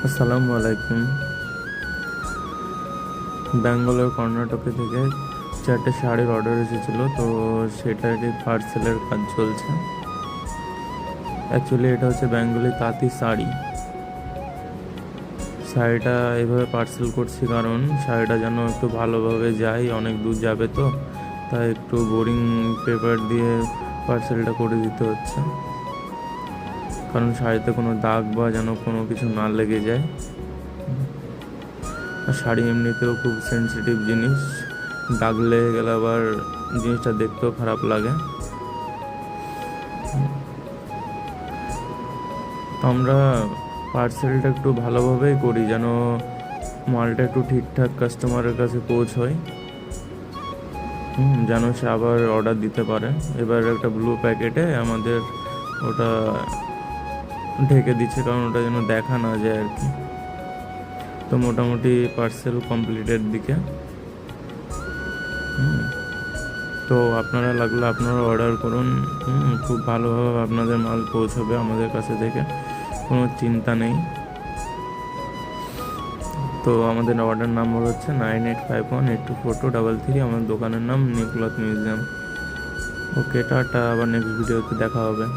আসসালামু আলাইকুম। ব্যাঙ্গালোর কর্ণাটকে থেকে 4টে শাড়ির অর্ডার এসেছিলো, তো সেটারই পার্সেলের কাজ চলছে। অ্যাকচুয়ালি এটা হচ্ছে বেঙ্গলি তাঁতি শাড়ি। শাড়িটা এভাবে পার্সেল করছি কারণ শাড়িটা যেন একটু ভালোভাবে যায়, অনেক দূর যাবে তো, তাই একটু বোরিং পেপার দিয়ে পার্সেলটা করে দিতে হচ্ছে, কারণ শাড়িতে কোনো দাগ বা যেন কোনো কিছু না লেগে যায়। আর শাড়ি এমনিতেও খুব সেন্সিটিভ জিনিস, দাগ লেগে গেলে আবার জিনিসটা দেখতেও খারাপ লাগে। তো আমরা পার্সেলটা একটু ভালোভাবেই করি যেন মালটা একটু ঠিকঠাক কাস্টমারের কাছে পৌঁছয়, যেন সে আবার অর্ডার দিতে পারে। এবার একটা ব্লু প্যাকেটে আমাদের ওটা ঢেকে দিচ্ছে, কারণ ওটা যেন দেখা না যায় আর কি। তো মোটামুটি পার্সেল কমপ্লিটের দিকে। তো আপনারা লাগলে আপনারা অর্ডার করুন, খুব ভালোভাবে আপনাদের মাল পৌঁছবে আমাদের কাছে থেকে, কোনো চিন্তা নেই। তো আমাদের অর্ডার নাম্বার হচ্ছে 9851824233। আমার দোকানের নাম নিউ ক্লথ মিউজিয়াম। ওকে, টাটা, আবার নেক্সট ভিডিওতে দেখা হবে।